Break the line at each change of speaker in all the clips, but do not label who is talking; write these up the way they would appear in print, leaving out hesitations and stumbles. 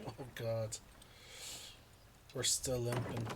Oh god. We're still limping.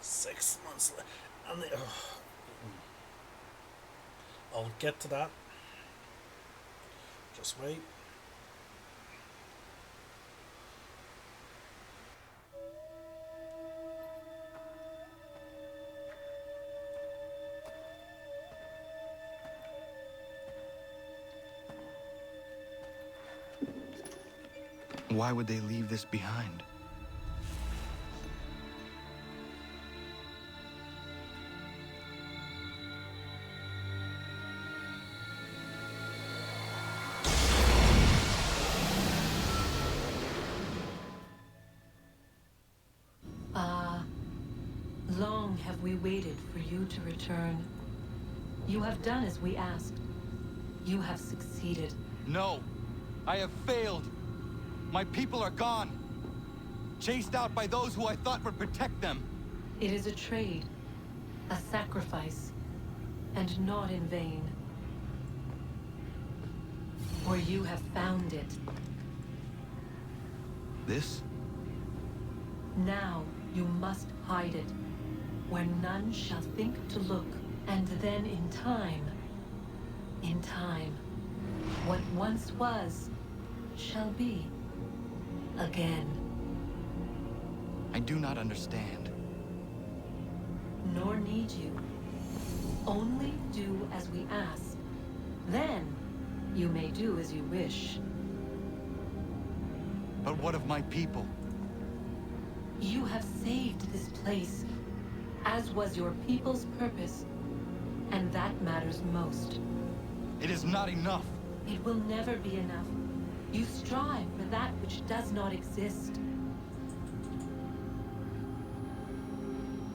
Six months left. And I'll get to that. Just wait.
Why would they leave this behind?
Long have we waited for you to return. You have done as we asked. You have succeeded.
No! I have failed! My people are gone! Chased out by those who I thought would protect them!
It is a trade, a sacrifice, and not in vain. For you have found it.
This?
Now you must hide it, where none shall think to look. And then in time, what once was, shall be again.
I do not understand.
Nor need you. Only do as we ask. Then, you may do as you wish.
But what of my people?
You have saved this place, as was your people's purpose, and that matters most.
It is not enough!
It will never be enough. You strive for that which does not exist.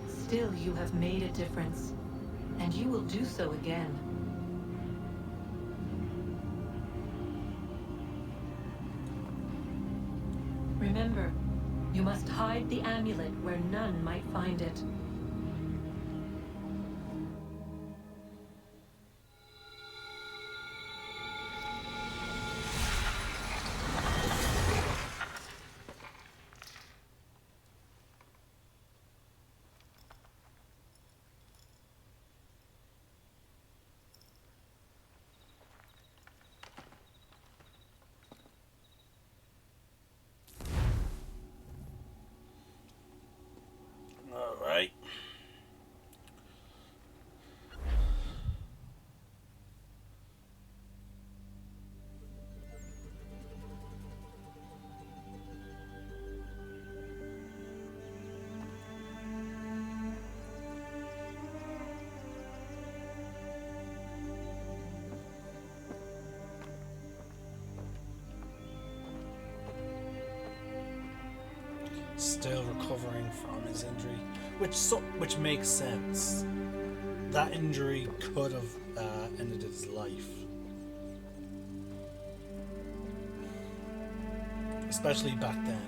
Still, you have made a difference, and you will do so again. Remember, you must hide the amulet where none might find it.
Alright. Still recovering from his injury, which makes sense. That injury could have ended his life, especially back then.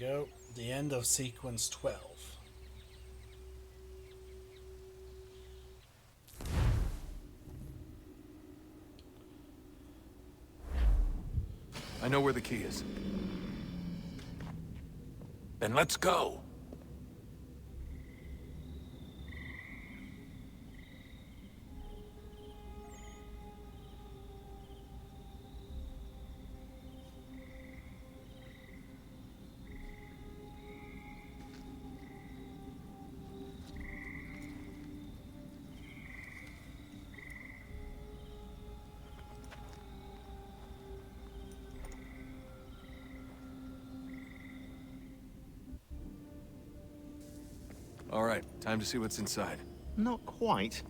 Go. The end of sequence 12.
I know where the key is. Then let's go. All right, time to see what's inside.
Not quite.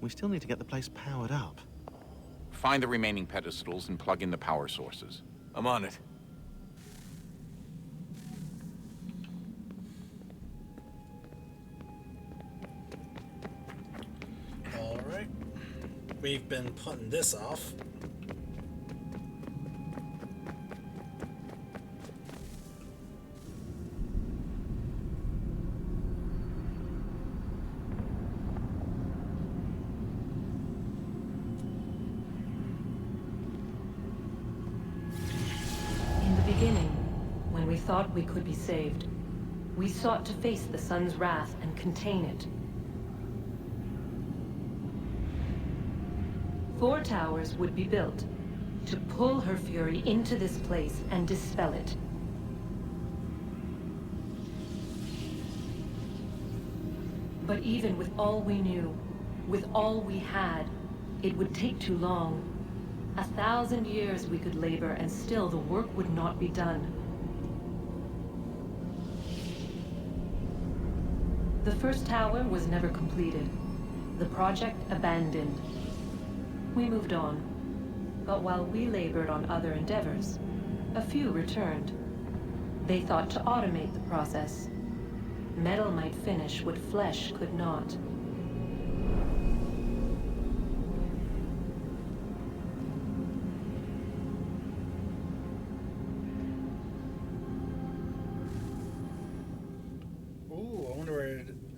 We still need to get the place powered up.
Find the remaining pedestals and plug in the power sources.
I'm on it.
Alright. We've been putting this off.
Thought we could be saved. We sought to face the sun's wrath and contain it. 4 towers would be built to pull her fury into this place and dispel it. But even with all we knew, with all we had, it would take too long. 1,000 years we could labor and still the work would not be done. The first tower was never completed. The project abandoned. We moved on. But while we labored on other endeavors, a few returned. They thought to automate the process. Metal might finish what flesh could not.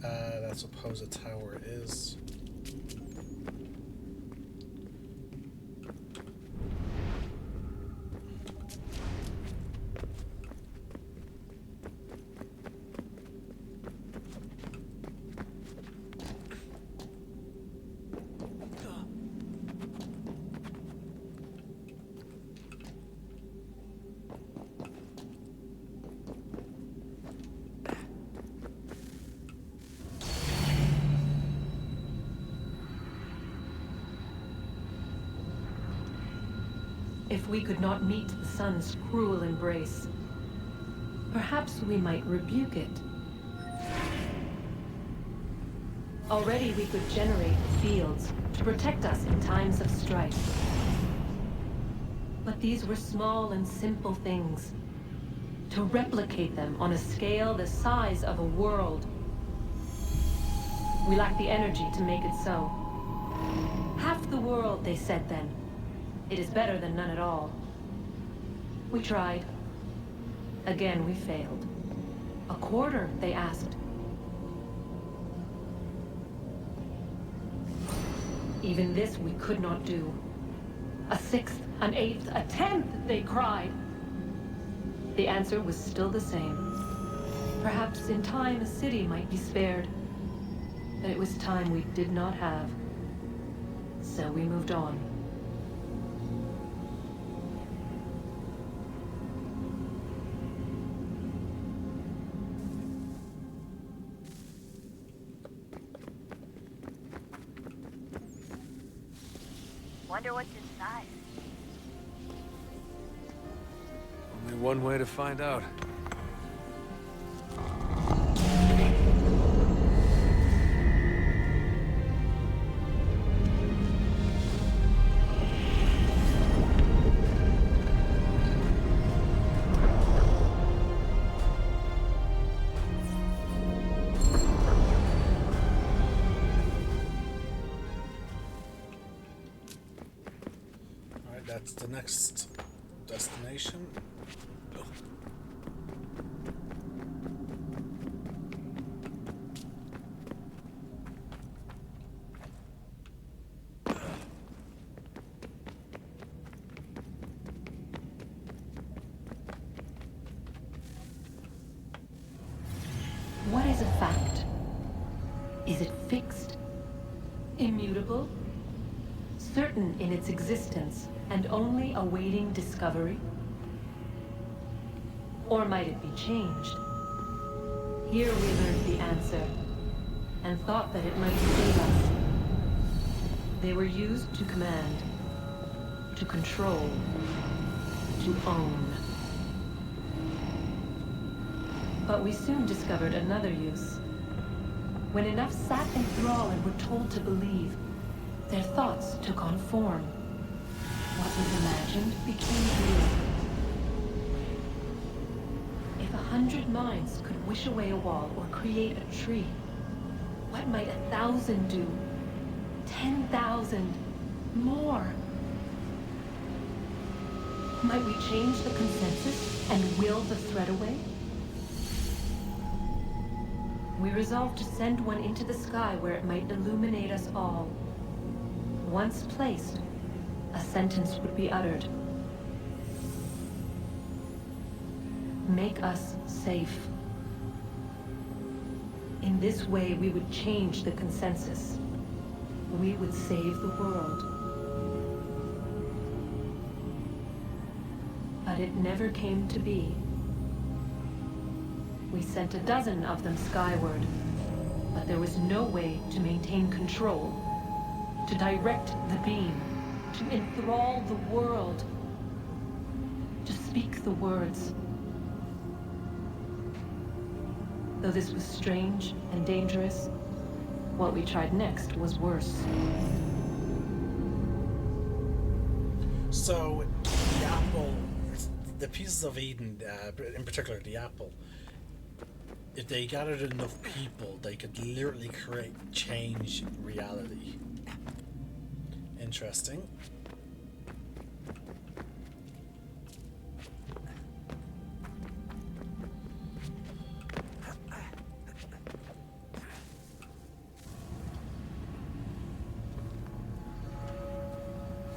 That supposed tower is.
If we could not meet the sun's cruel embrace, perhaps we might rebuke it. Already we could generate fields to protect us in times of strife. But these were small and simple things. To replicate them on a scale the size of a world. We lack the energy to make it so. Half the world, they said then. It is better than none at all. We tried. Again, we failed. A quarter, they asked. Even this we could not do. A sixth, an eighth, a tenth, they cried. The answer was still the same. Perhaps in time a city might be spared. But it was time we did not have. So we moved on.
Wonder what's inside.
Only one way to find out.
Alright, that's the next destination.
What is a fact? Is it fixed? Immutable? Certain in its existence and only awaiting discovery? Or might it be changed? Here we learned the answer and thought that it might save us. They were used to command, to control, to own. But we soon discovered another use. When enough sat in thrall and were told to believe, their thoughts took on form. What was imagined became real. If 100 minds could wish away a wall or create a tree, what might 1,000 do? 10,000? More? Might we change the consensus and will the threat away? We resolved to send one into the sky where it might illuminate us all. Once placed, a sentence would be uttered. Make us safe. In this way, we would change the consensus. We would save the world. But it never came to be. We sent a dozen of them skyward, but there was no way to maintain control, to direct the beam, to enthrall the world, to speak the words. Though this was strange and dangerous, what we tried next was worse.
So, the apple, the pieces of Eden, in particular the apple, if they gathered enough people, they could literally change reality. Interesting.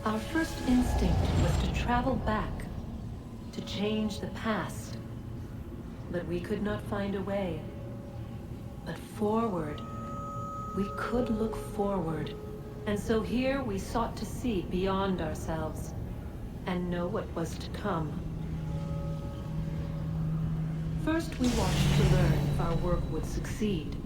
Our first instinct was to travel back, to change the past. But we could not find a way. But forward, we could look forward. And so here we sought to see beyond ourselves and know what was to come. First we watched to learn if our work would succeed.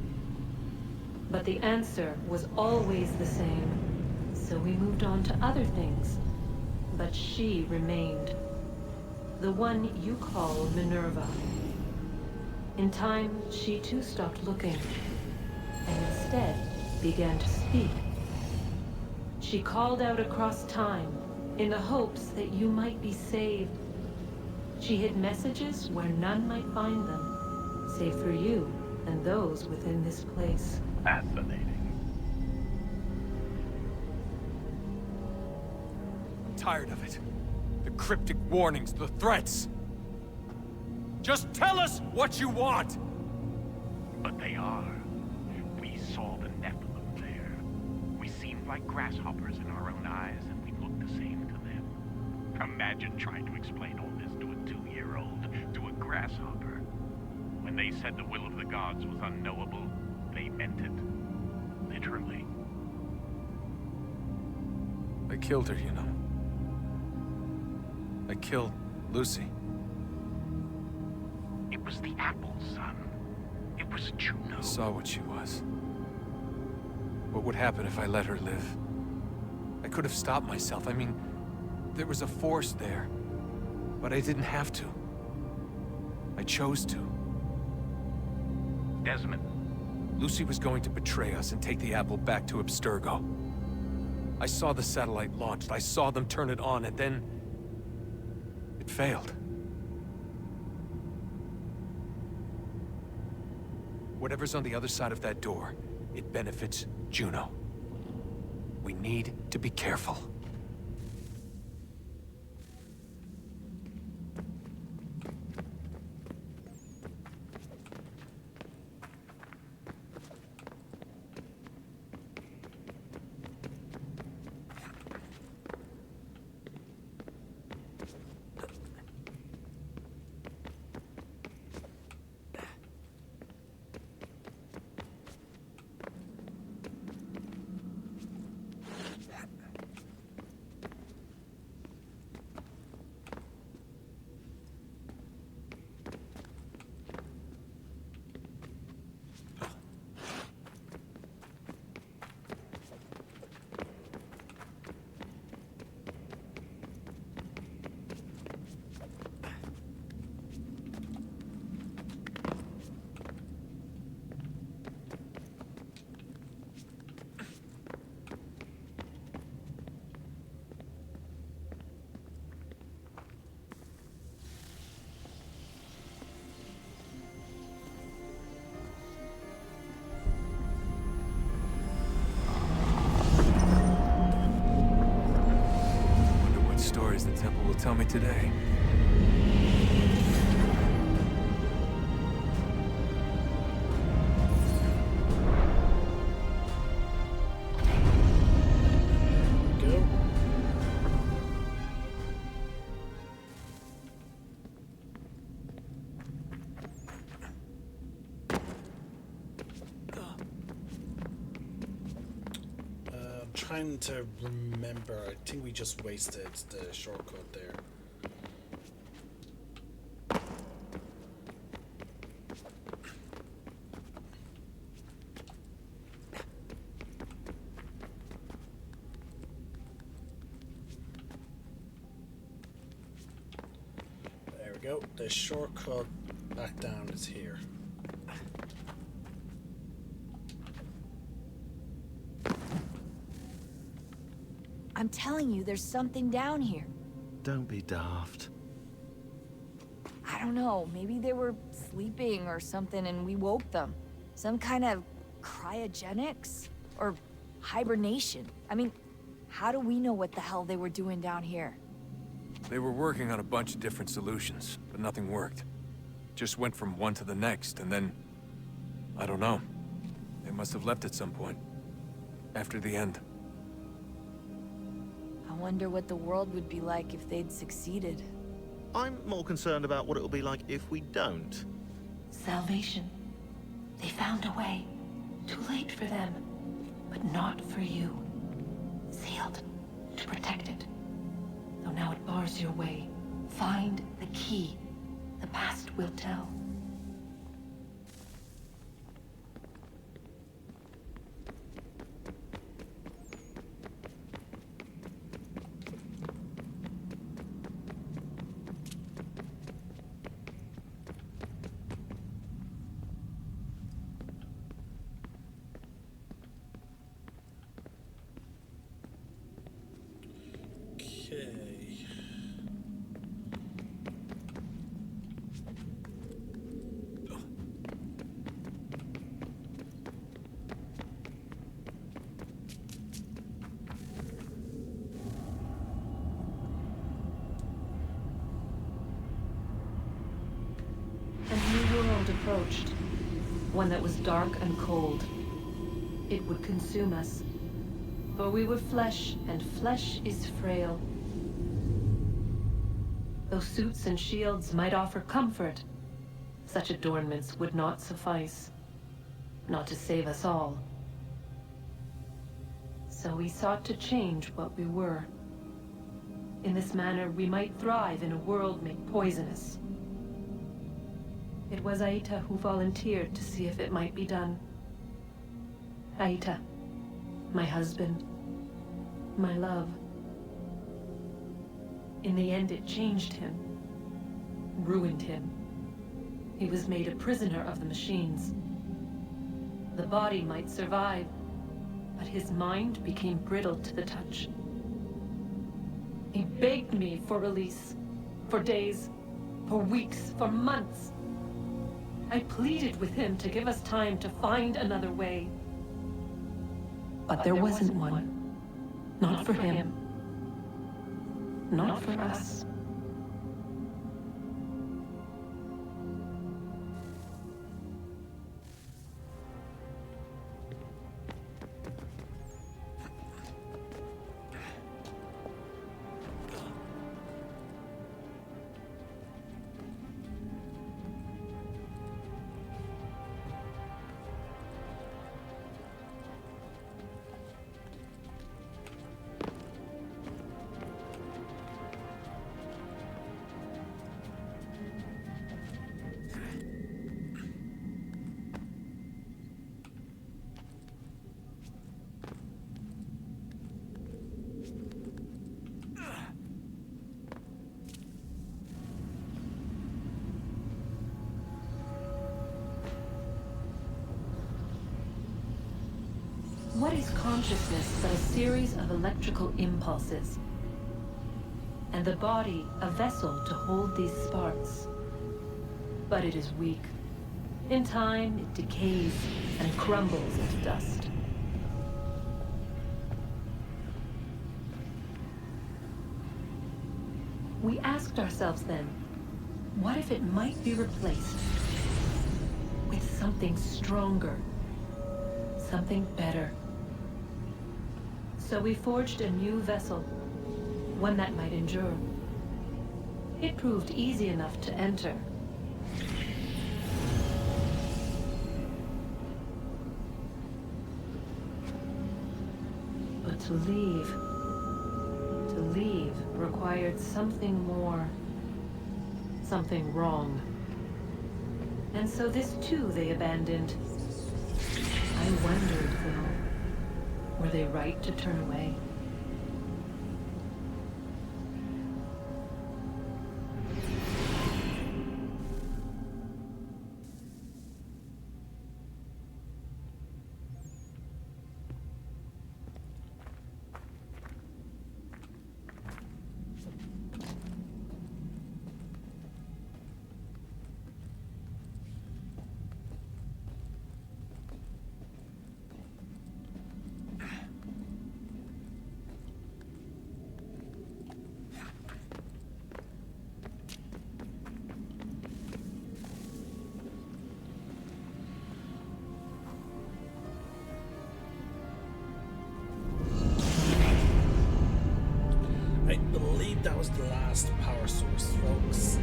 But the answer was always the same. So we moved on to other things. But she remained. The one you call Minerva. In time, she too stopped looking, and instead began to speak. She called out across time, in the hopes that you might be saved. She hid messages where none might find them, save for you and those within this place.
Fascinating.
tired of it. The cryptic warnings, the threats. Just tell us what you want!
But they are. We saw the Nephilim there. We seemed like grasshoppers in our own eyes, and we looked the same to them. Imagine trying to explain all this to a 2-year-old, to a grasshopper. When they said the will of the gods was unknowable, they meant it. Literally.
I killed her, you know. I killed Lucy.
It was the apple, son. It was Juno.
I saw what she was. What would happen if I let her live? I could have stopped myself. I mean, there was a force there. But I didn't have to. I chose to.
Desmond.
Lucy was going to betray us and take the apple back to Abstergo. I saw the satellite launched. I saw them turn it on, and then... it failed. Whatever's on the other side of that door, it benefits Juno. We need to be careful. The temple will tell me today.
Go. Trying to remember, I think we just wasted the shortcut there. There we go. The shortcut back down is here.
I'm telling you, there's something down here.
Don't be daft.
I don't know, maybe they were sleeping or something and we woke them. Some kind of cryogenics? Or hibernation? I mean, how do we know what the hell they were doing down here?
They were working on a bunch of different solutions, but nothing worked. Just went from one to the next, and then... I don't know. They must have left at some point. After the end.
I wonder what the world would be like if they'd succeeded.
I'm more concerned about what it'll be like if we don't.
Salvation. They found a way. Too late for them, but not for you. Sealed to protect it. Though now it bars your way. Find the key. The past will tell. moment approached. One that was dark and cold. It would consume us. For we were flesh, and flesh is frail. Though suits and shields might offer comfort, such adornments would not suffice. Not to save us all. So we sought to change what we were. In this manner, we might thrive in a world made poisonous. It was Aita who volunteered to see if it might be done. Aita, my husband, my love. In the end, it changed him, ruined him. He was made a prisoner of the machines. The body might survive, but his mind became brittle to the touch. He begged me for release, for days, for weeks, for months. I pleaded with him to give us time to find another way. But there wasn't one. Not for him. Not for us. What is consciousness but a series of electrical impulses? And the body a vessel to hold these sparks. But it is weak. In time, it decays and crumbles into dust. We asked ourselves then, what if it might be replaced with something stronger, something better? So we forged a new vessel, one that might endure. It proved easy enough to enter. But to leave required something more, something wrong. And so this too they abandoned. I wondered, though, were they right to turn away?
I believe that was the last power source, folks.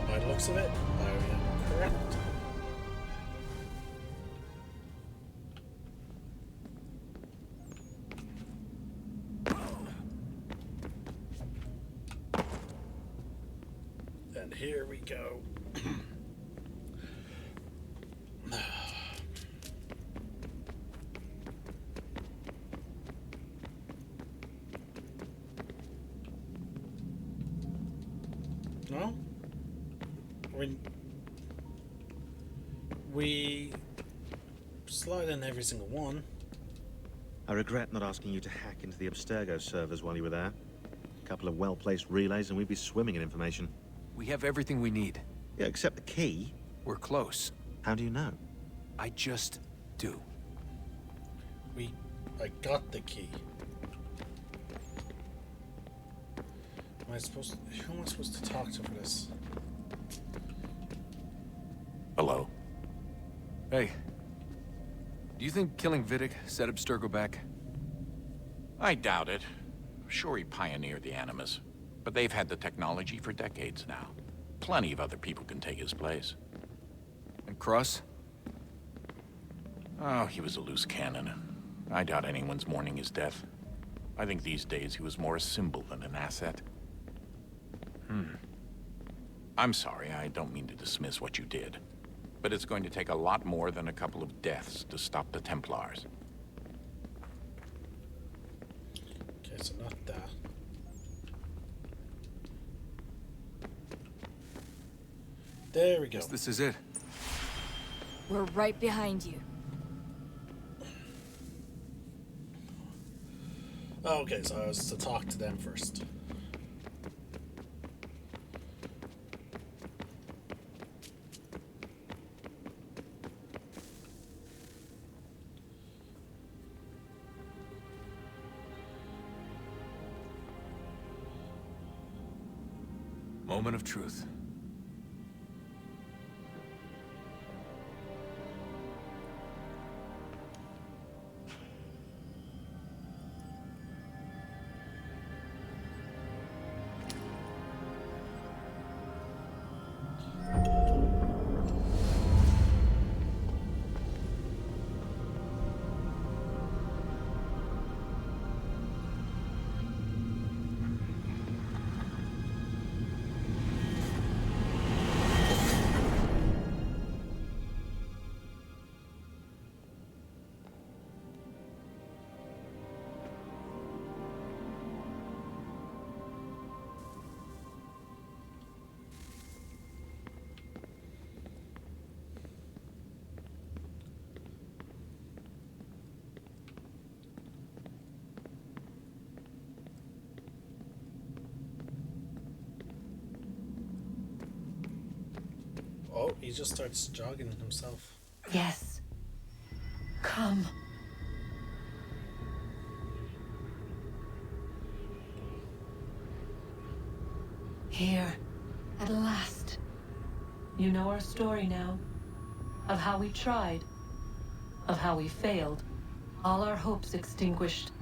By the looks of it, I am correct. And here we go. No? We slide in every single one.
I regret not asking you to hack into the Abstergo servers while you were there. A couple of well-placed relays and we'd be swimming in information.
We have everything we need.
Yeah, except the key.
We're close.
How do you know?
I just do.
I got the key. Who am I supposed to talk to for this?
Hello?
Hey. Do you think killing Vidic set Abstergo back?
I doubt it. Sure, he pioneered the Animus, but they've had the technology for decades now. Plenty of other people can take his place.
And Cross?
Oh, he was a loose cannon. I doubt anyone's mourning his death. I think these days he was more a symbol than an asset. I'm sorry, I don't mean to dismiss what you did. But it's going to take a lot more than a couple of deaths to stop the Templars.
Okay, so not that. There we go.
Guess this is it.
We're right behind you.
Oh, okay, so I was to talk to them first.
Moment of truth.
Oh, he just starts jogging himself.
Yes. Come. Here, at last. You know our story now. Of how we tried. Of how we failed. All our hopes extinguished.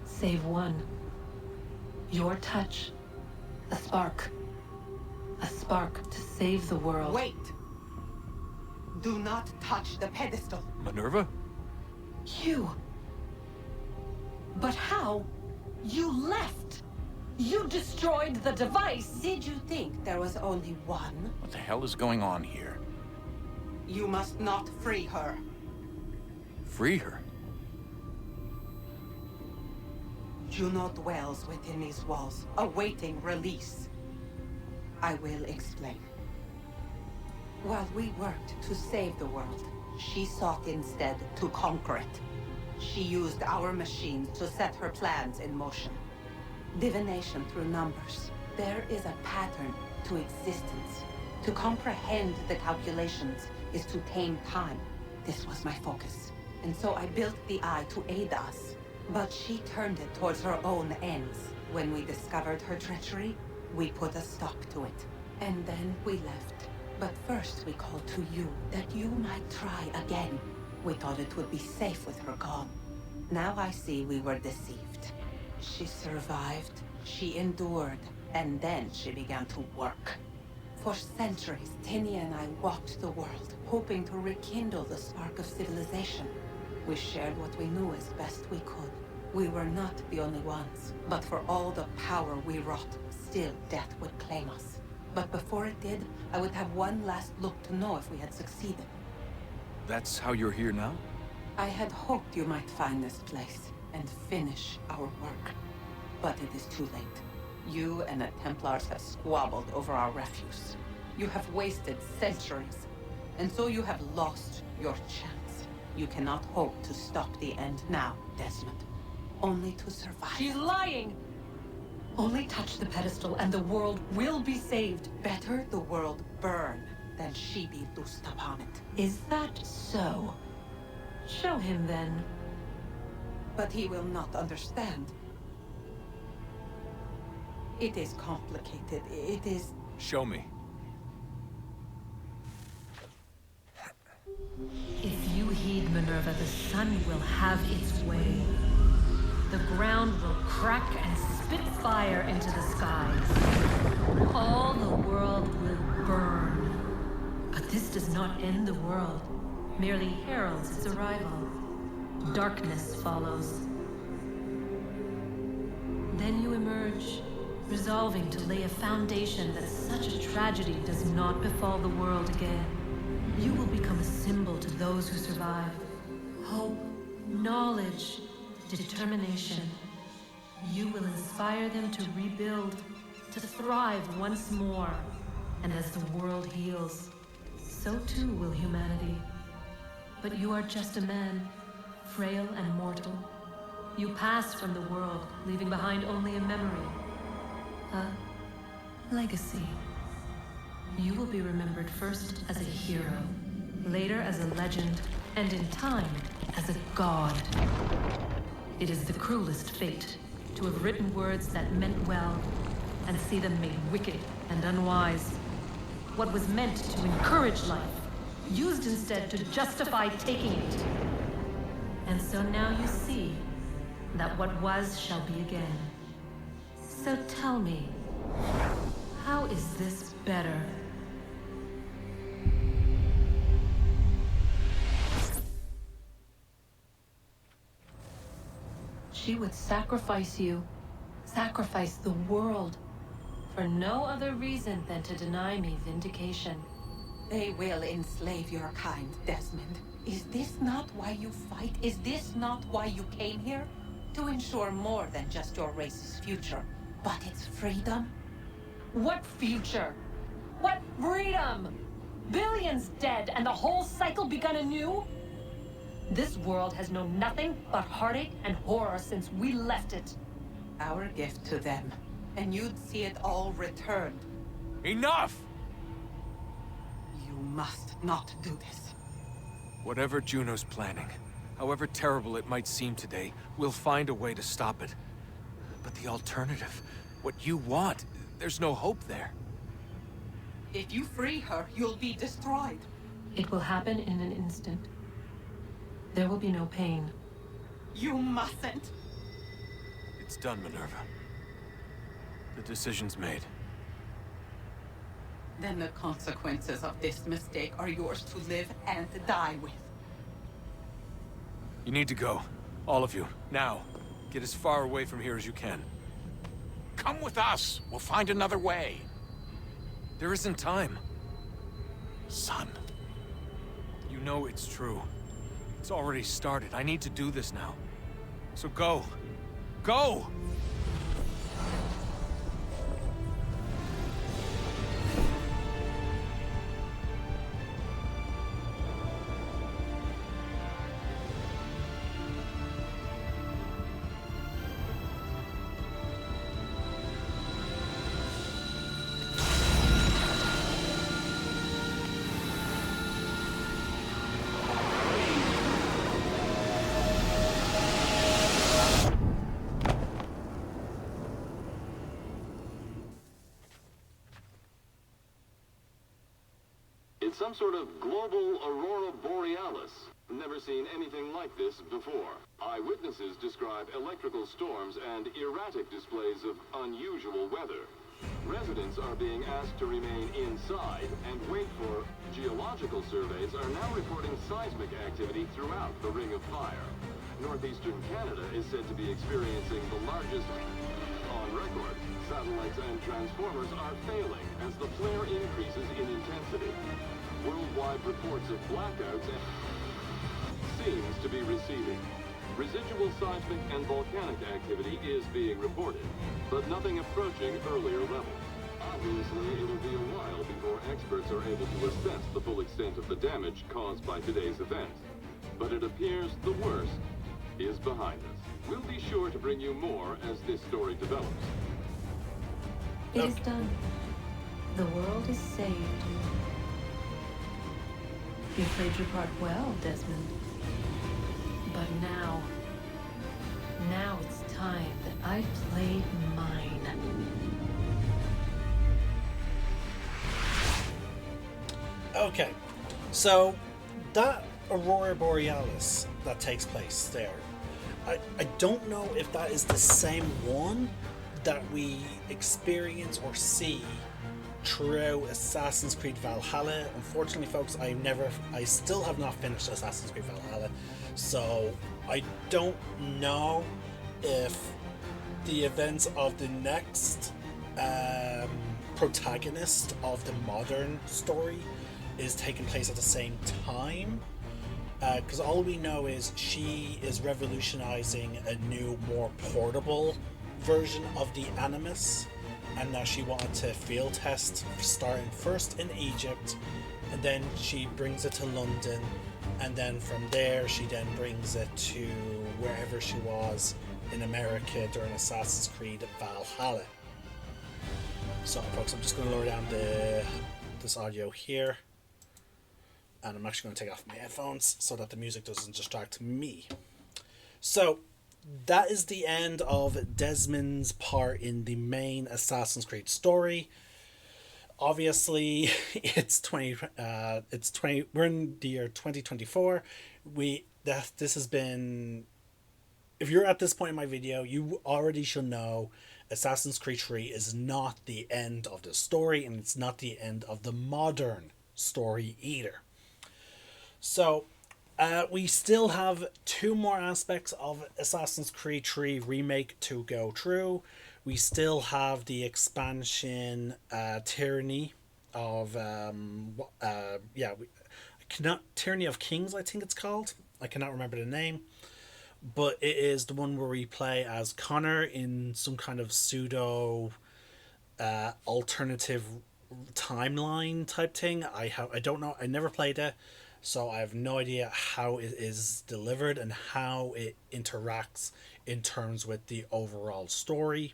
Save one. Your touch. A spark. A spark to save the world.
Wait! Do not touch the pedestal.
Minerva?
You. But how? You left. You destroyed the device.
Did you think there was only one?
What the hell is going on here?
You must not free her.
Free her?
Juno dwells within these walls, awaiting release. I will explain. While we worked to save the world, she sought instead to conquer it. She used our machine to set her plans in motion. Divination through numbers. There is a pattern to existence. To comprehend the calculations is to tame time. This was my focus. And so I built the Eye to aid us. But she turned it towards her own ends. When we discovered her treachery, we put a stop to it. And then we left. But first we called to you, that you might try again. We thought it would be safe with her gone. Now I see we were deceived. She survived, she endured, and then she began to work. For centuries, Tinia and I walked the world, hoping to rekindle the spark of civilization. We shared what we knew as best we could. We were not the only ones, but for all the power we wrought, still death would claim us. But before it did, I would have one last look to know if we had succeeded.
That's how you're here now?
I had hoped you might find this place and finish our work. But it is too late. You and the Templars have squabbled over our refuse. You have wasted centuries, and so you have lost your chance. You cannot hope to stop the end now, Desmond. Only to survive.
She's lying! Only touch the pedestal and the world will be saved.
Better the world burn than she be loosed upon it.
Is that so? Show him then.
But he will not understand. It is complicated. It is...
Show me.
If you heed Minerva, the sun will have its way. The ground will crack and spit fire into the skies. All the world will burn. But this does not end the world, merely heralds its arrival. Darkness follows. Then you emerge, resolving to lay a foundation that such a tragedy does not befall the world again. You will become a symbol to those who survive. Hope, knowledge, determination. You will inspire them to rebuild, to thrive once more. And as the world heals, so too will humanity. But you are just a man, frail and mortal. You pass from the world, leaving behind only a memory. A legacy. You will be remembered first as a hero, later as a legend, and in time, as a god. It is the cruelest fate to have written words that meant well, and see them made wicked and unwise. What was meant to encourage life, used instead to justify taking it. And so now you see that what was shall be again. So tell me, how is this better? She would sacrifice you, sacrifice the world, for no other reason than to deny me vindication.
They will enslave your kind, Desmond. Is this not why you fight? Is this not why you came here? To ensure more than just your race's future, but its freedom?
What future? What freedom? Billions dead and the whole cycle begun anew? This world has known nothing but heartache and horror since we left it.
Our gift to them, and you'd see it all returned.
Enough!
You must not do this.
Whatever Juno's planning, however terrible it might seem today, we'll find a way to stop it. But the alternative, what you want, there's no hope there.
If you free her, you'll be destroyed.
It will happen in an instant. There will be no pain.
You mustn't.
It's done, Minerva. The decision's made.
Then the consequences of this mistake are yours to live and die with.
You need to go. All of you. Now. Get as far away from here as you can.
Come with us. We'll find another way.
There isn't time.
Son.
You know it's true. It's already started. I need to do this now. So go. Go!
It's some sort of global aurora borealis. Never seen anything like this before. Eyewitnesses describe electrical storms and erratic displays of unusual weather. Residents are being asked to remain inside and wait for geological surveys are now reporting seismic activity throughout the Ring of Fire. Northeastern Canada is said to be experiencing the largest on record. Satellites and transformers are failing as the flare increases in intensity. Worldwide reports of blackouts seems to be receding. Residual seismic and volcanic activity is being reported, but nothing approaching earlier levels. Obviously, it'll be a while before experts are able to assess the full extent of the damage caused by today's event. But it appears the worst is behind us. We'll be sure to bring you more as this story develops.
It is done. The world is saved. You played your part well, Desmond. But now it's time that I played mine.
Okay, so that Aurora Borealis that takes place there, I don't know if that is the same one that we experience or see through Assassin's Creed Valhalla. Unfortunately, folks, I still have not finished Assassin's Creed Valhalla, so I don't know if the events of the next protagonist of the modern story is taking place at the same time. Because all we know is she is revolutionizing a new, more portable version of the Animus, and now she wanted to field test, starting first in Egypt, and then she brings it to London, and then from there she then brings it to wherever she was in America during Assassin's Creed Valhalla. So folks, I'm just going to lower down this audio here, and I'm actually going to take off my headphones so that the music doesn't distract me. So that is the end of Desmond's part in the main Assassin's Creed story. Obviously, we're in the year 2024. This has been, if you're at this point in my video, you already should know Assassin's Creed 3 is not the end of the story, and it's not the end of the modern story either. So, we still have 2 more aspects of Assassin's Creed 3 Remake to go through. We still have the expansion Tyranny of Tyranny of Kings, I think it's called. I cannot remember the name, but it is the one where we play as Connor in some kind of pseudo alternative timeline type thing. I don't know. I never played it. So I have no idea how it is delivered and how it interacts in terms with the overall story.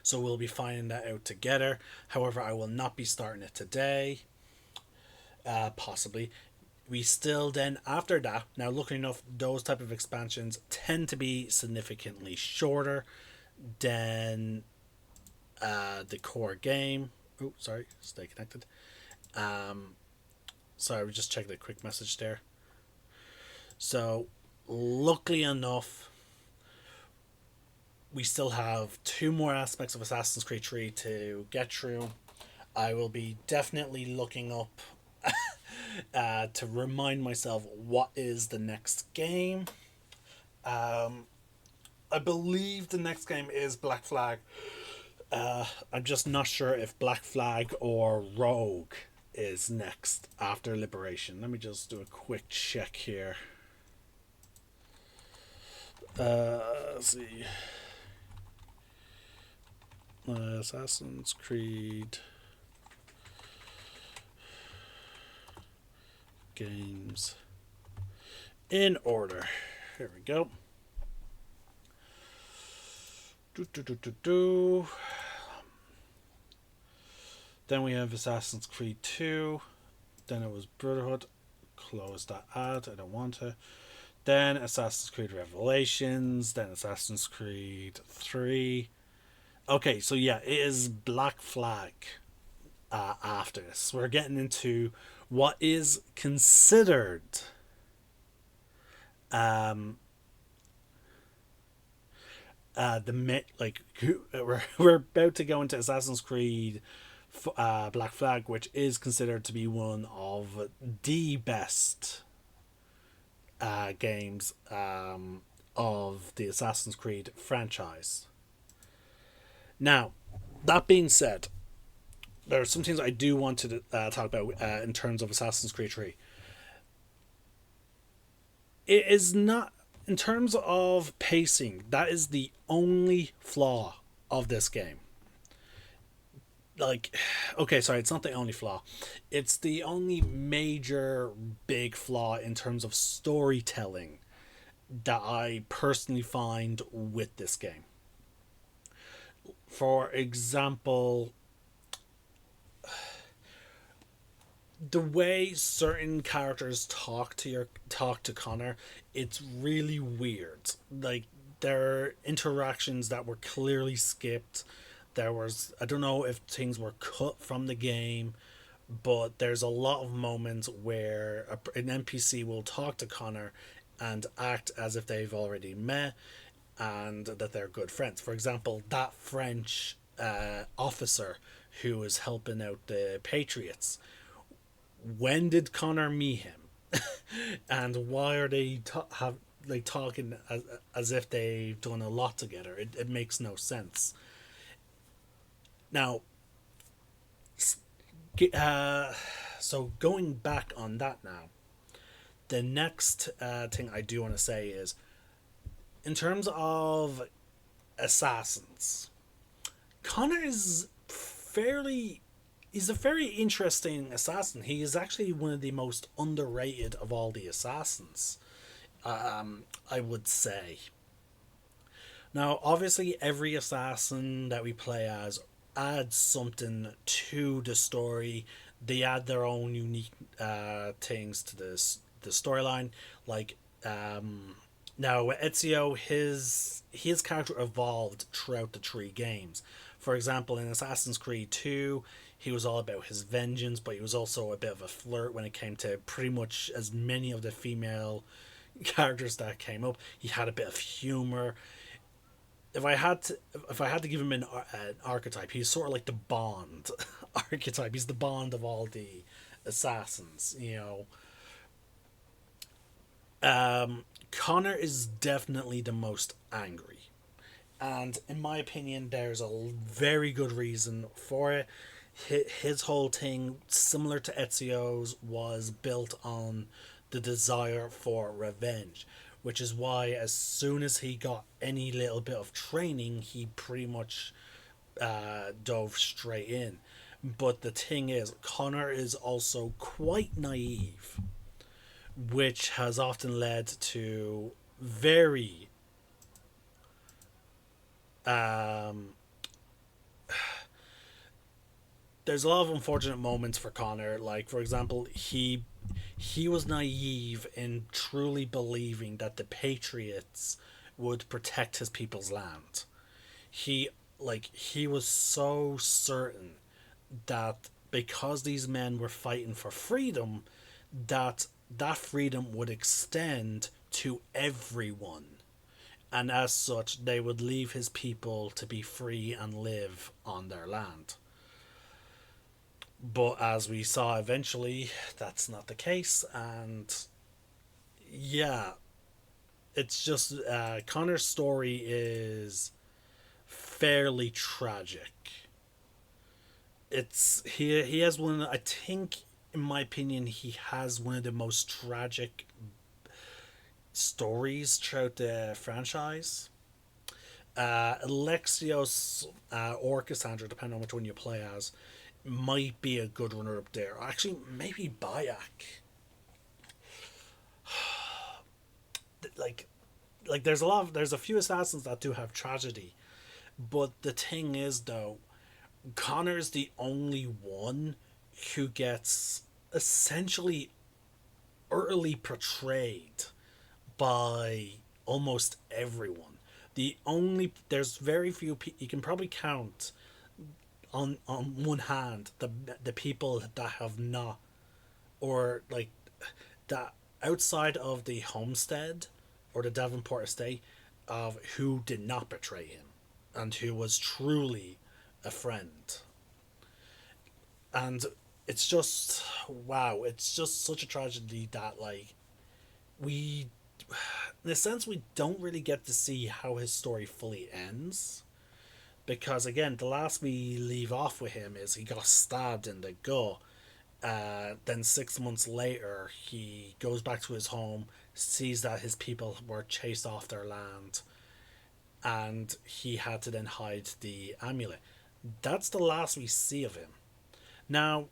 So we'll be finding that out together. However, I will not be starting it today. Possibly. We still then, after that, now luckily enough, those type of expansions tend to be significantly shorter than the core game. Oh, sorry, stay connected. Sorry, I was just checking the quick message there. So, luckily enough, we still have 2 more aspects of Assassin's Creed 3 to get through. I will be definitely looking up to remind myself what is the next game. I believe the next game is Black Flag. I'm just not sure if Black Flag or Rogue is next after Liberation. Let me just do a quick check here. Let's see. Assassin's Creed games in order. Here we go. Then we have Assassin's Creed 2. Then it was Brotherhood. Close that ad. I don't want to. Then Assassin's Creed Revelations. Then Assassin's Creed 3. Okay, so yeah, it is Black Flag after this. We're getting into what is considered we're about to go into Assassin's Creed Black Flag, which is considered to be one of the best games of the Assassin's Creed franchise. Now, that being said, there are some things I do want to talk about in terms of Assassin's Creed 3. It is not, in terms of pacing, that is the only flaw of this game. Like, okay, sorry, it's not the only flaw. It's the only major big flaw in terms of storytelling that I personally find with this game. For example, the way certain characters talk to Connor, it's really weird. Like, there are interactions that were clearly skipped. There was, I don't know if things were cut from the game, but there's a lot of moments where an NPC will talk to Connor and act as if they've already met and that they're good friends. For example, that French officer who was helping out the Patriots. When did Connor meet him? And why are they talking as if they've done a lot together? It makes no sense. Now, so going back on that now, the next thing I do want to say is, in terms of assassins, Connor is he's a very interesting assassin. He is actually one of the most underrated of all the assassins, I would say. Now, obviously, every assassin that we play as adds something to the story. They add their own unique things to the storyline. Like, now with Ezio, his character evolved throughout the 3 games. For example, in Assassin's Creed 2, he was all about his vengeance, but he was also a bit of a flirt when it came to pretty much as many of the female characters that came up. He had a bit of humor. If I had to give him an archetype, he's sort of like the Bond archetype. He's the Bond of all the assassins, you know. Connor is definitely the most angry. And in my opinion, there's a very good reason for it. His whole thing, similar to Ezio's, was built on the desire for revenge, which is why as soon as he got any little bit of training, he pretty much dove straight in. But the thing is, Connor is also quite naive, which has often led to very there's a lot of unfortunate moments for Connor. Like, for example, he was naive in truly believing that the Patriots would protect his people's land. He was so certain that because these men were fighting for freedom, that freedom would extend to everyone. And as such, they would leave his people to be free and live on their land. But as we saw eventually, that's not the case. And yeah, it's just Connor's story is fairly tragic. He has one, I think, in my opinion, he has one of the most tragic stories throughout the franchise. Alexios or Cassandra, depending on which one you play as, might be a good runner up there. Actually, maybe Bayek. like there's a few assassins that do have tragedy, but the thing is, though, Connor's the only one who gets essentially early portrayed by almost everyone. There's very few people, you can probably count on one hand the people that have not, or like that outside of the homestead or the Davenport estate, of who did not betray him and who was truly a friend. And it's just, wow, it's just such a tragedy that, like, in a sense, we don't really get to see how his story fully ends. Because, again, the last we leave off with him is he got stabbed in the gut. Then 6 months later, he goes back to his home, sees that his people were chased off their land, and he had to then hide the amulet. That's the last we see of him. Now,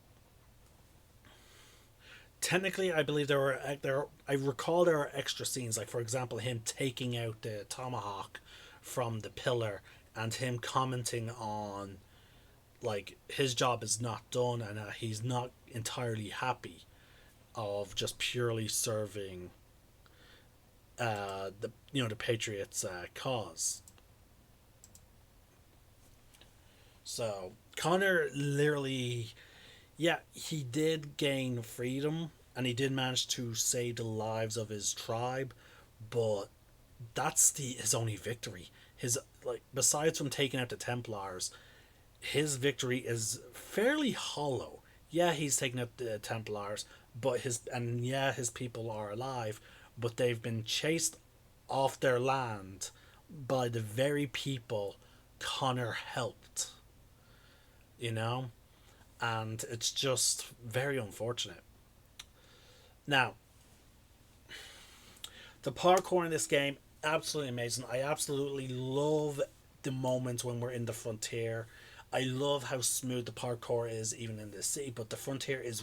technically, I believe I recall there are extra scenes, like, for example, him taking out the tomahawk from the pillar and him commenting on, like his job is not done, and he's not entirely happy of just purely serving the Patriots' cause. So Connor literally, yeah, he did gain freedom, and he did manage to save the lives of his tribe, but that's his only victory. His, like, besides from taking out the Templars, his victory is fairly hollow. Yeah, he's taken out the Templars, but his people are alive, but they've been chased off their land by the very people Connor helped. You know? And it's just very unfortunate. Now, the parkour in this game, absolutely amazing. I absolutely love the moments when we're in the frontier. I love how smooth the parkour is even in the city, but the frontier is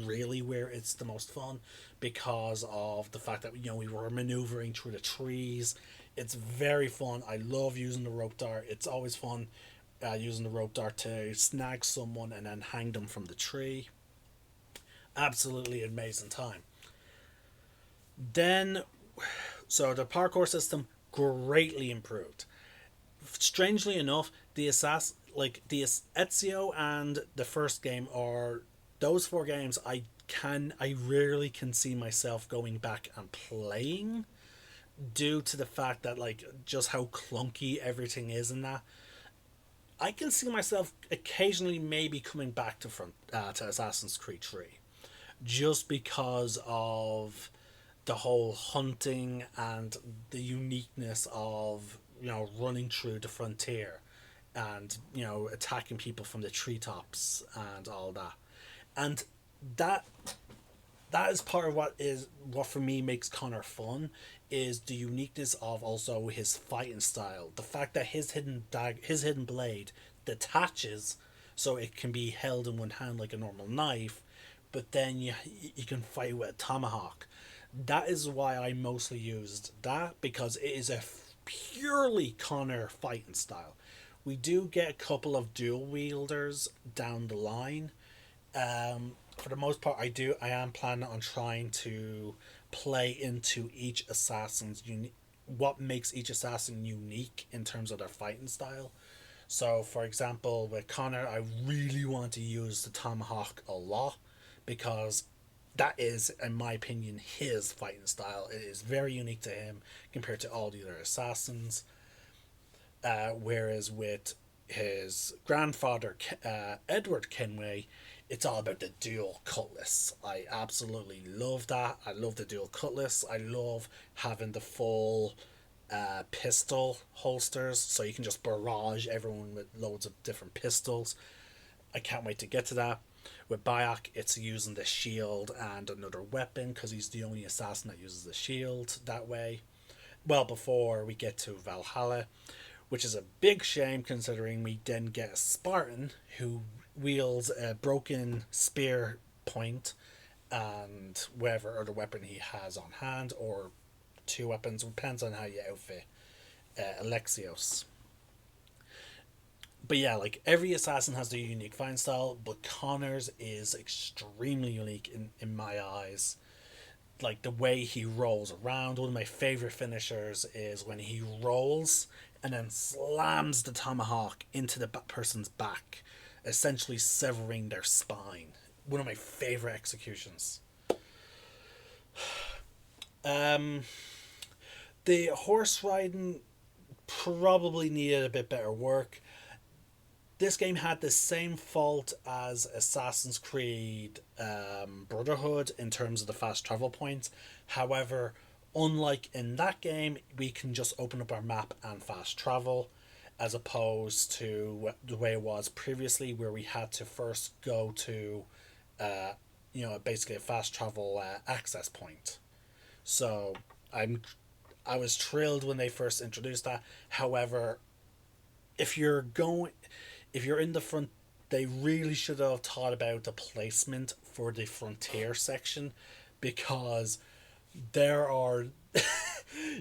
really where it's the most fun, because of the fact that we were maneuvering through the trees. It's very fun. I love using the rope dart. It's always fun using the rope dart to snag someone and then hang them from the tree. Absolutely amazing time. Then, so the parkour system greatly improved. Strangely enough, the Ezio and the first game are those 4 games I rarely can see myself going back and playing, due to the fact that, like, just how clunky everything is in that. I can see myself occasionally maybe coming back to Assassin's Creed 3, just because of the whole hunting and the uniqueness of running through the frontier and attacking people from the treetops and all that. And that is part of what for me makes Connor fun, is the uniqueness of also his fighting style. The fact that his hidden blade detaches so it can be held in one hand like a normal knife, but then you can fight with a tomahawk. That is why I mostly used that, because it is a purely Connor fighting style. We do get a couple of dual wielders down the line. For the most part, I am planning on trying to play into each assassin's what makes each assassin unique in terms of their fighting style. So, for example, with Connor, I really want to use the tomahawk a lot, because that is, in my opinion, his fighting style. It is very unique to him compared to all the other assassins. Whereas with his grandfather, Edward Kenway, it's all about the dual cutlass. I absolutely love that. I love the dual cutlass. I love having the full pistol holsters, so you can just barrage everyone with loads of different pistols. I can't wait to get to that. With Bayek, it's using the shield and another weapon, because he's the only assassin that uses the shield that way. Well, before we get to Valhalla, which is a big shame considering we then get a Spartan who wields a broken spear point and whatever other weapon he has on hand, or 2 weapons, depends on how you outfit Alexios. But yeah, like, every assassin has their unique fighting style, but Connor's is extremely unique in my eyes. Like, the way he rolls around, one of my favorite finishers is when he rolls and then slams the tomahawk into the person's back, essentially severing their spine. One of my favorite executions. The horse riding probably needed a bit better work. This game had the same fault as Assassin's Creed Brotherhood in terms of the fast travel points. However, unlike in that game, we can just open up our map and fast travel, as opposed to the way it was previously, where we had to first go to basically a fast travel access point. So I was thrilled when they first introduced that. However, if you're in the front, they really should have thought about the placement for the frontier section, because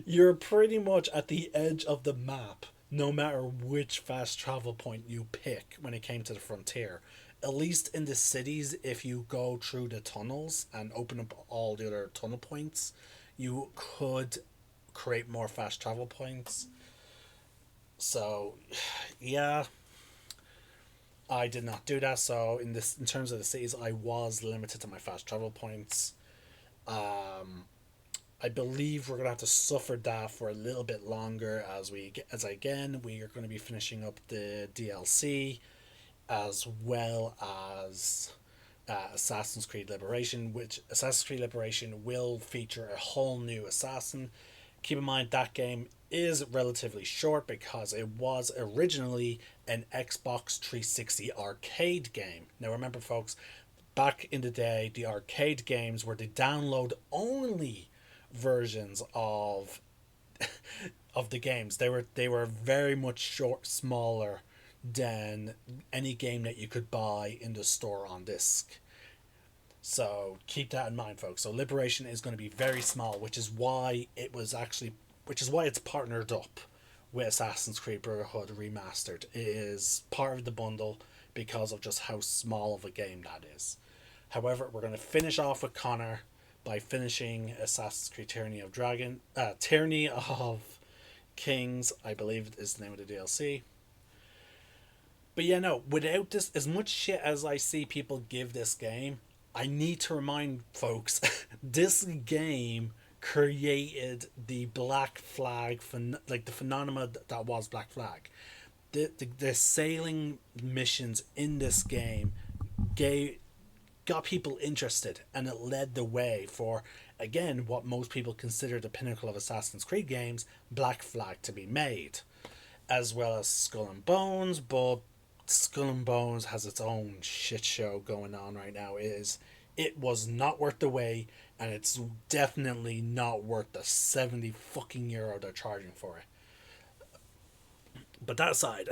you're pretty much at the edge of the map no matter which fast travel point you pick when it came to the frontier. At least in the cities, if you go through the tunnels and open up all the other tunnel points, you could create more fast travel points. So, yeah, I did not do that. So in terms of the cities, I was limited to my fast travel points. I believe we're gonna have to suffer that for a little bit longer as again we are going to be finishing up the DLC, as well as Assassin's Creed Liberation, which Assassin's Creed Liberation will feature a whole new assassin. Keep in mind that game is relatively short because it was originally an Xbox 360 arcade game. Now remember, folks, back in the day, the arcade games were the download only versions of the games. They were very much smaller than any game that you could buy in the store on disc. So keep that in mind, folks. So Liberation is going to be very small, which is why it's partnered up with Assassin's Creed Brotherhood Remastered. It is part of the bundle because of just how small of a game that is. However, we're going to finish off with Connor by finishing Assassin's Creed Tyranny of Kings, I believe is the name of the DLC. But yeah, no, without this, as much shit as I see people give this game, I need to remind folks, this game created the Black Flag, the phenomena that was Black Flag. The sailing missions in this game got people interested, and it led the way for, again, what most people consider the pinnacle of Assassin's Creed games, Black Flag, to be made, as well as Skull and Bones. But Skull and Bones has its own shit show going on right now. It was not worth the wait, and it's definitely not worth the €70 fucking they're charging for it. But that aside,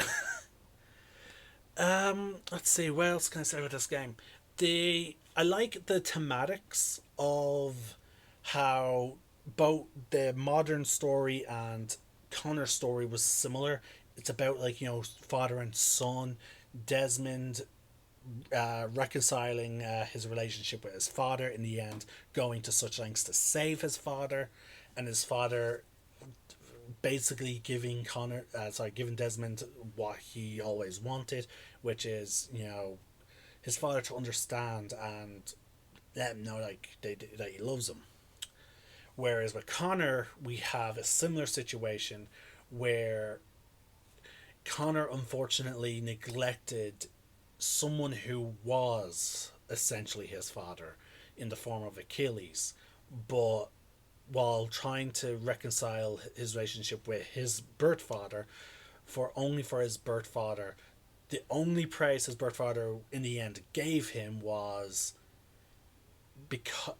let's see, what else can I say about this game? I like the thematics of how both the modern story and Connor's story was similar. It's about, father and son, Desmond reconciling his relationship with his father, in the end going to such lengths to save his father, and his father basically giving Desmond what he always wanted, which is, his father to understand and let him know that he loves him. Whereas with Connor, we have a similar situation where Connor unfortunately neglected someone who was essentially his father in the form of Achilles, but while trying to reconcile his relationship with his birth father, for his birth father, the only praise his birth father in the end gave him was because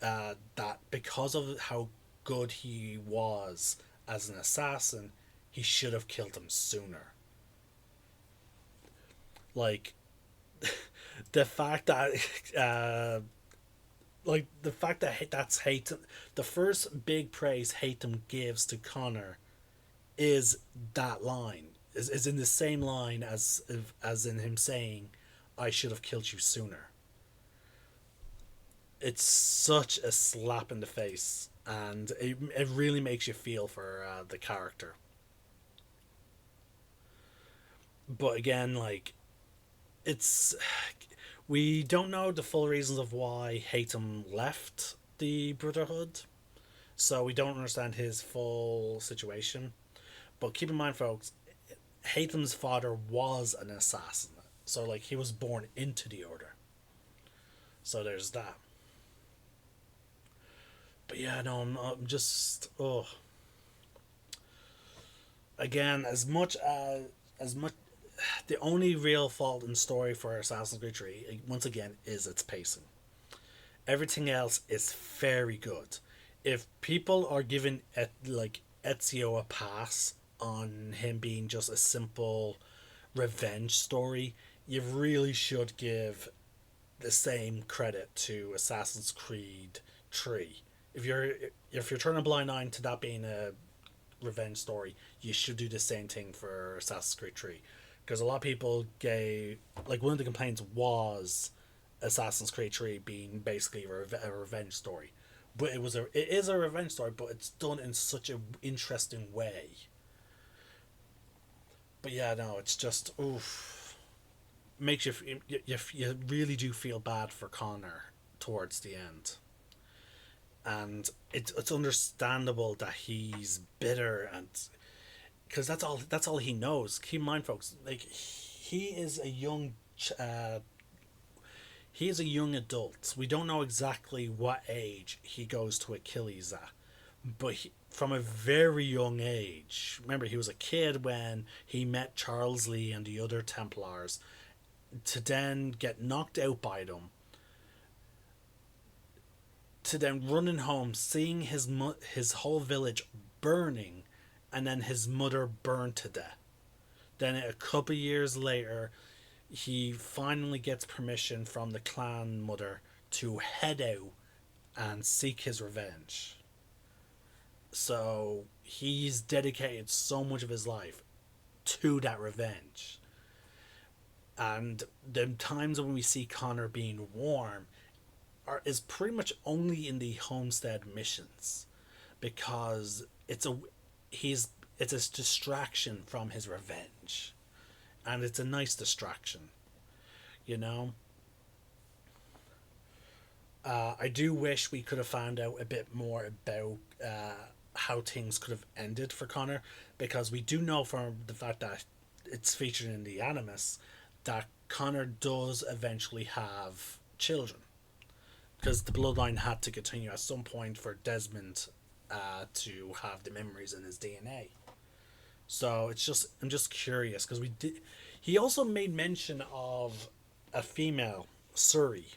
of how good he was as an assassin, he should have killed him sooner. The fact that that's Haytham, the first big praise Haytham gives to Connor is that line, is in the same line as in him saying, "I should have killed you sooner." It's such a slap in the face, and it really makes you feel for the character. But again, we don't know the full reasons of why Haytham left the Brotherhood, so we don't understand his full situation. But keep in mind, folks, Haytham's father was an assassin, so he was born into the order. So there's that. But yeah, no, I'm just again, as much the only real fault in story for Assassin's Creed 3, once again, is its pacing. Everything else is very good. If people are giving Ezio a pass on him being just a simple revenge story, you really should give the same credit to Assassin's Creed 3. If you're turning a blind eye to that being a revenge story, you should do the same thing for Assassin's Creed 3. Because a lot of people gave, like, one of the complaints was Assassin's Creed 3 being basically a revenge story. But it is a revenge story, but it's done in such an interesting way. But yeah, no, it's just, oof. Makes you really do feel bad for Connor towards the end. And it's understandable that he's bitter, and because that's all he knows. Keep in mind, folks, like, he is a young adult. We don't know exactly what age he goes to Achilles at, but from a very young age. Remember, he was a kid when he met Charles Lee and the other Templars, to then get knocked out by them, to then running home, seeing his whole village burning, and then his mother burned to death. Then a couple years later, he finally gets permission from the clan mother to head out and seek his revenge. So he's dedicated so much of his life to that revenge. And the times when we see Connor being warm is pretty much only in the homestead missions, because it's a distraction from his revenge, and it's a nice distraction, you know. I do wish we could have found out a bit more about how things could have ended for Connor, because we do know from the fact that it's featured in the Animus that Connor does eventually have children, because the bloodline had to continue at some point for Desmond to have the memories in his DNA. So I'm just curious, because he also made mention of a female, Suri,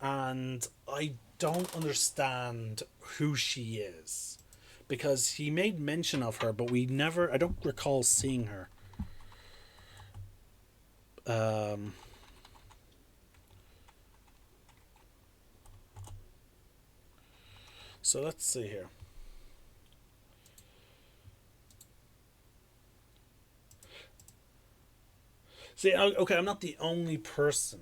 and I don't understand who she is, because he made mention of her, but I don't recall seeing her. So let's see here. See, okay, I'm not the only person.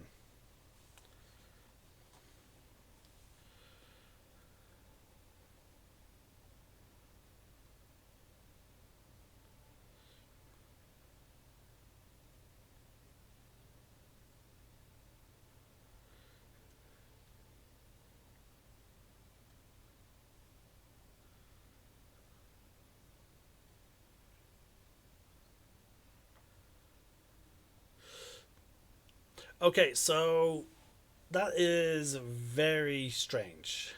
Okay, so that is very strange.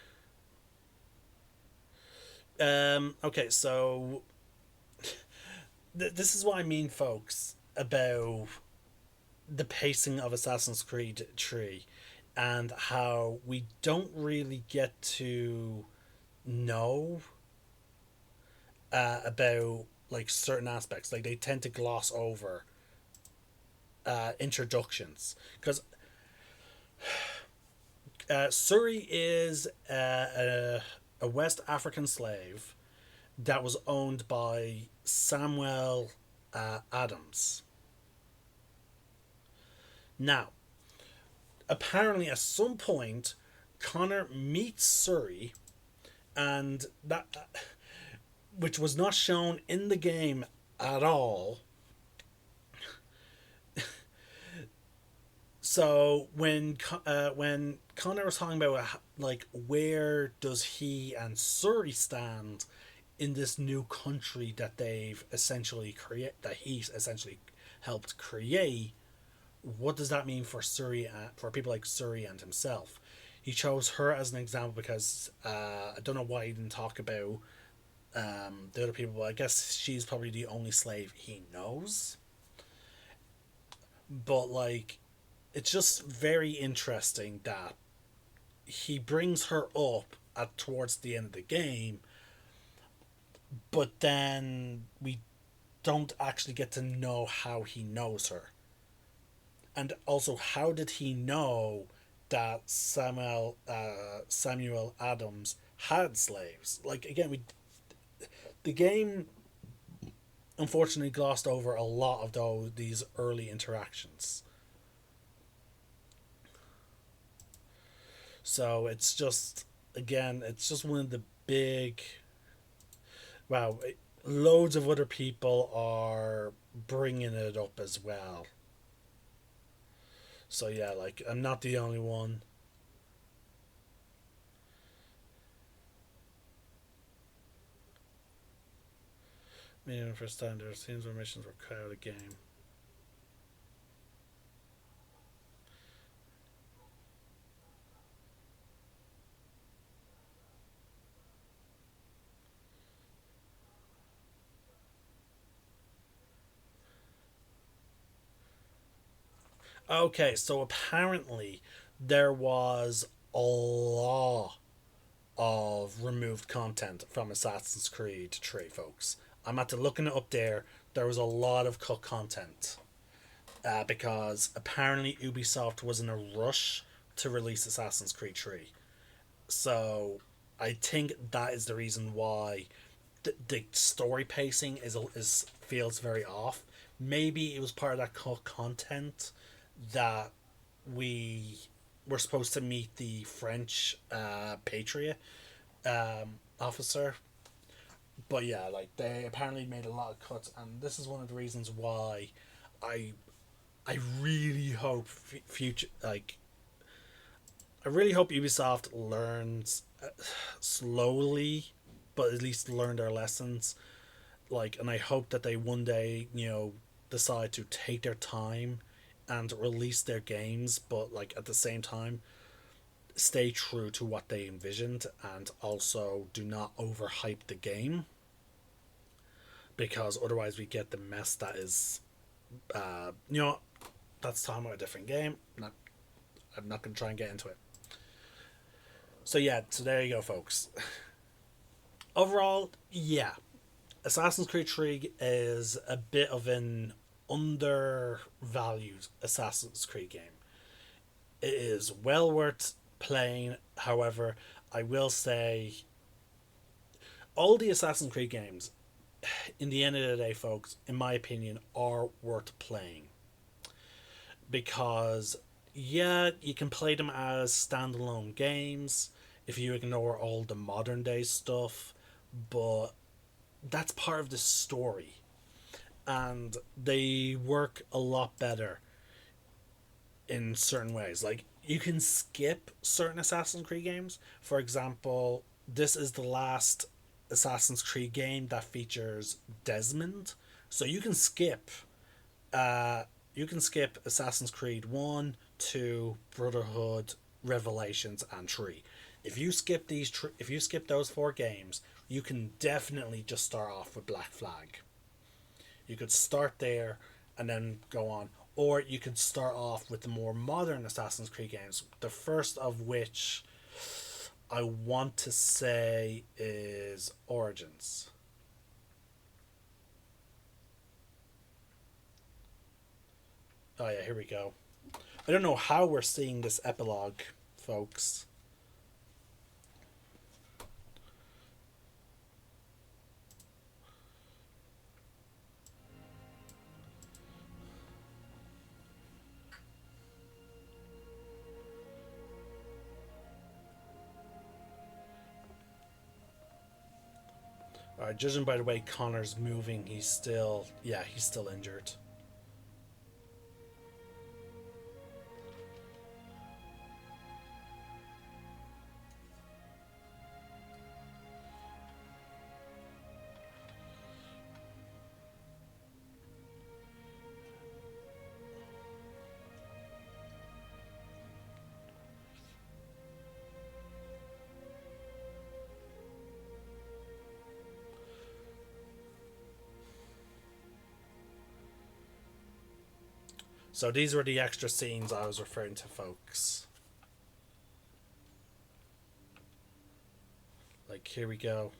Okay, so this is what I mean, folks, about the pacing of Assassin's Creed 3, and how we don't really get to know about, like, certain aspects. Like, they tend to gloss over introductions, because Suri is a West African slave that was owned by Samuel Adams. Now, apparently at some point Connor meets Suri, and that, which was not shown in the game at all. So when Connor was talking about, like, where does he and Suri stand in this new country that they've essentially that he essentially helped create, what does that mean for Suri, for people like Suri and himself? He chose her as an example because I don't know why he didn't talk about the other people, but I guess she's probably the only slave he knows. But, like, it's just very interesting that he brings her up towards the end of the game, but then we don't actually get to know how he knows her. And also, how did he know that Samuel Adams had slaves? Like, again, The game unfortunately glossed over a lot of these early interactions. So it's just, again, it's just one of the big, wow, loads of other people are bringing it up as well. So yeah, like, I'm not the only one. Meaning the first time there are scenes where missions were cut out of the game. Okay, so apparently there was a lot of removed content from Assassin's Creed 3, folks. I'm after looking it up there. There was a lot of cut content. Because apparently Ubisoft was in a rush to release Assassin's Creed 3. So I think that is the reason why the story pacing is feels very off. Maybe it was part of that cut content that we were supposed to meet the French Patriot officer. But yeah, like, they apparently made a lot of cuts, and this is one of the reasons why I really hope future, like, I really hope Ubisoft learns slowly, but at least learn their lessons. Like, and I hope that they one day, decide to take their time and release their games, but, like, at the same time, stay true to what they envisioned, and also do not overhype the game, because otherwise we get the mess that is, that's talking about a different game. I'm not going to try and get into it. So yeah, so there you go, folks. Overall, yeah, Assassin's Creed 3 is a bit of an undervalued Assassin's Creed game. It is well worth playing. However, I will say, all the Assassin's Creed games, in the end of the day, folks, in my opinion, are worth playing. Because, yeah, you can play them as standalone games if you ignore all the modern day stuff, but that's part of the story. And they work a lot better in certain ways. Like, you can skip certain Assassin's Creed games. For example, this is the last Assassin's Creed game that features Desmond. So you can skip Assassin's Creed 1, 2, Brotherhood, Revelations, and 3. If you skip those 4 games, you can definitely just start off with Black Flag. You could start there and then go on. Or you could start off with the more modern Assassin's Creed games, the first of which I want to say is Origins. Oh yeah, here we go. I don't know how we're seeing this epilogue, folks. Alright, judging by the way Connor's moving, he's still injured. So these were the extra scenes I was referring to, folks. Like, here we go.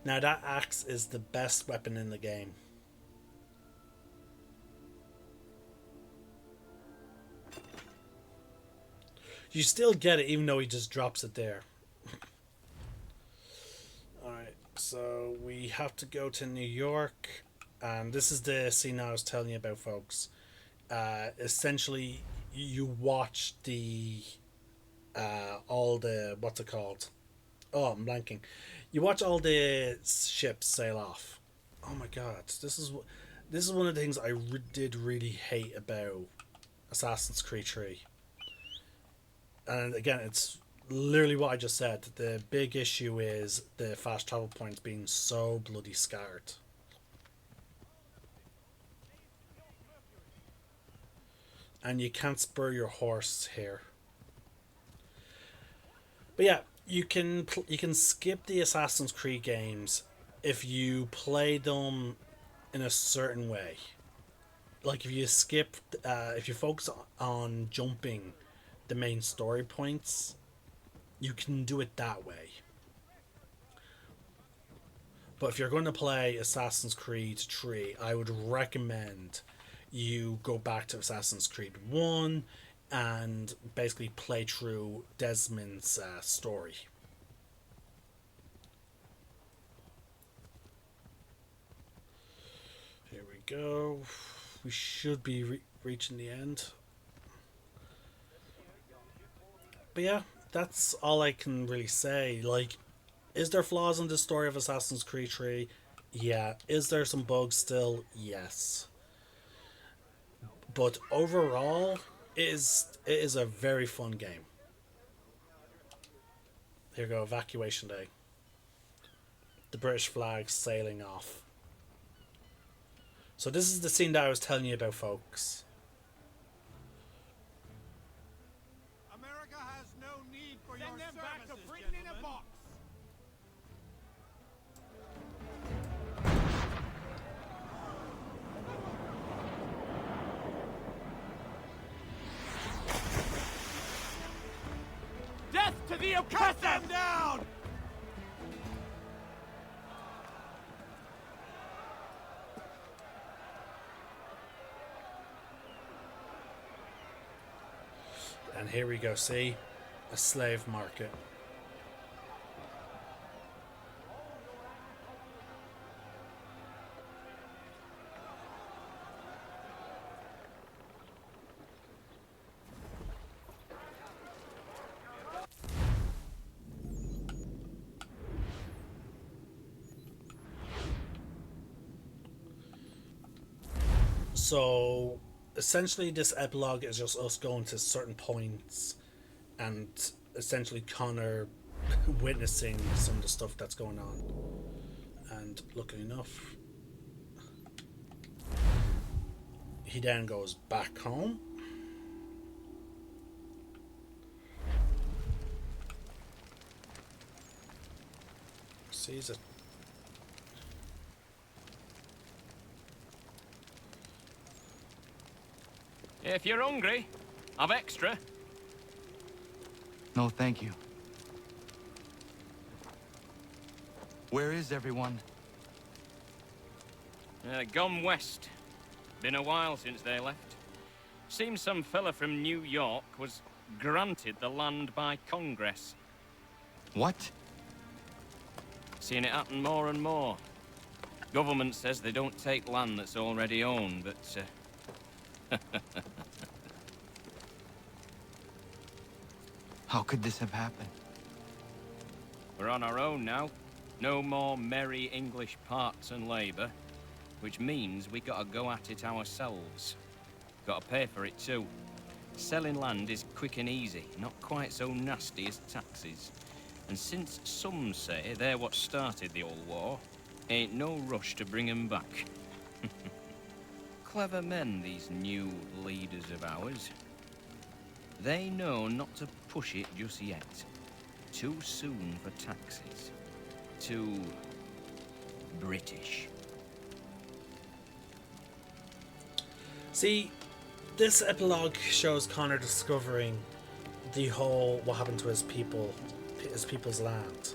Now that axe is the best weapon in the game. You still get it even though he just drops it there. Alright, so we have to go to New York, and this is the scene I was telling you about, folks. Essentially, you watch the all the, what's it called? Oh, I'm blanking. You watch all the ships sail off. Oh my god, this is one of the things I did really hate about Assassin's Creed 3. And again, it's literally what I just said. The big issue is the fast travel points being so bloody scattered. And you can't spur your horse here. But yeah, you can skip the Assassin's Creed games if you play them in a certain way. Like if you focus on jumping the main story points, you can do it that way. But if you're going to play Assassin's Creed 3, I would recommend you go back to Assassin's Creed 1 and basically play through Desmond's story. Here we go. We should be reaching the end. But yeah, that's all I can really say. Like, is there flaws in the story of Assassin's Creed 3? Yeah. Is there some bugs still? Yes. But overall, it is a very fun game. Here we go, Evacuation Day. The British flag sailing off. So this is the scene that I was telling you about, folks.
America has no need for your services, back to Britain in a box.
Death to the oppressor!
Cut them down!
And here we go, see? A slave market. So essentially this epilogue is just us going to certain points and essentially Connor witnessing some of the stuff that's going on. And luckily enough, he then goes back home. Sees it.
If you're hungry, I've extra.
No, thank you. Where is everyone?
Gone west. Been a while since they left. Seems some fella from New York was granted the land by Congress.
What?
Seen it happen more and more. Government says they don't take land that's already owned, but
How could this have happened?
we're on our own now. No more merry English parts and labour, which means we gotta go at it ourselves. Gotta pay for it too. Selling land is quick and easy, not quite so nasty as taxes. And since some say they're what started the old war, ain't no rush to bring 'em back. Clever men, these new leaders of ours. They know not to push it just yet. Too soon for taxes. Too British.
See, this epilogue shows Connor discovering the whole what happened to his people's land.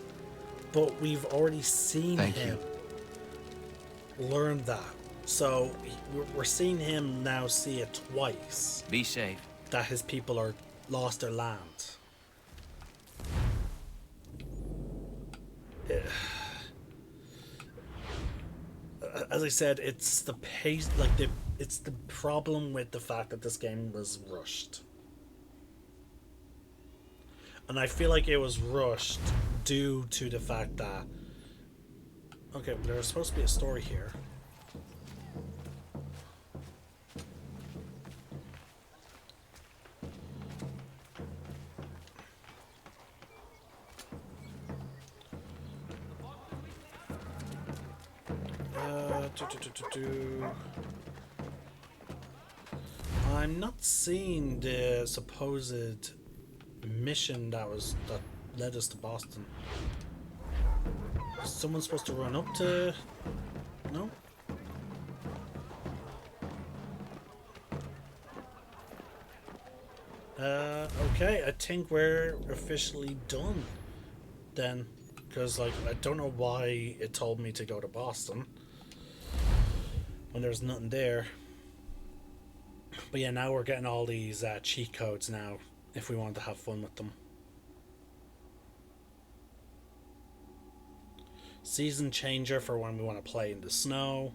but we've already seen
Thank
him learn that. So we're seeing him now see it twice.
Be safe.
That his people are lost their land. As I said, it's the pace, like it's the problem with the fact that this game was rushed. And I feel like it was rushed due to the fact that, okay, there's supposed to be a story here. I'm not seeing the supposed mission that led us to Boston. Is someone supposed to run up to... No? Okay, I think we're officially done then, because like I don't know why it told me to go to Boston when there's nothing there. But yeah, now we're getting all these cheat codes now if we want to have fun with them. Season changer for when we want to play in the snow.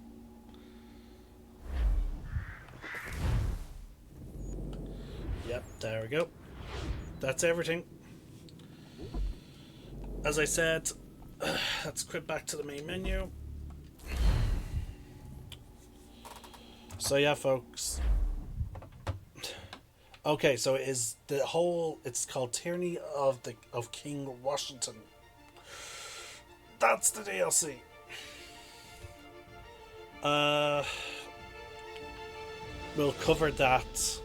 Yep, there we go. That's everything. As I said, let's quit back to the main menu. So yeah, folks. Okay, so it is the whole, it's called Tyranny of King Washington. That's the DLC. We'll cover that.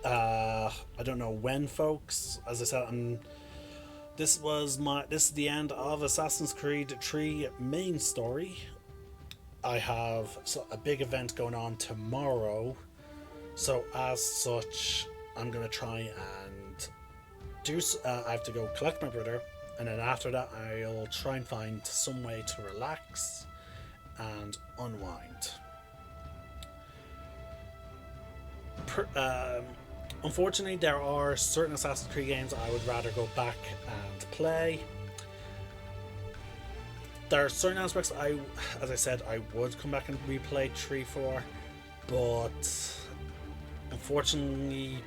I don't know when, folks. As I said, this is the end of Assassin's Creed 3 main story. I have a big event going on tomorrow, so as such, I'm gonna try and do. I have to go collect my brother, and then after that, I'll try and find some way to relax and unwind. Unfortunately, there are certain Assassin's Creed games I would rather go back and play. There are certain aspects as I said, I would come back and replay 3, 4, but unfortunately,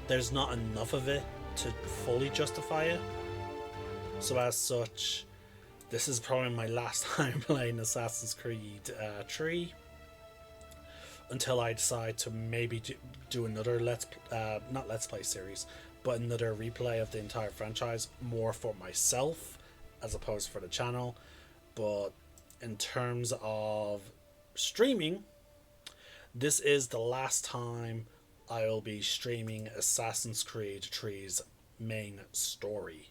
there's not enough of it to fully justify it. So as such, this is probably my last time playing Assassin's Creed 3. Until I decide to maybe do another not Let's Play series, but another replay of the entire franchise, more for myself as opposed for the channel. But in terms of streaming, this is the last time I'll be streaming Assassin's Creed 3's main story.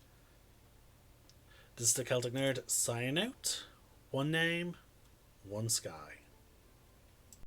This is the Celtic Nerd signing out. One name, one sky.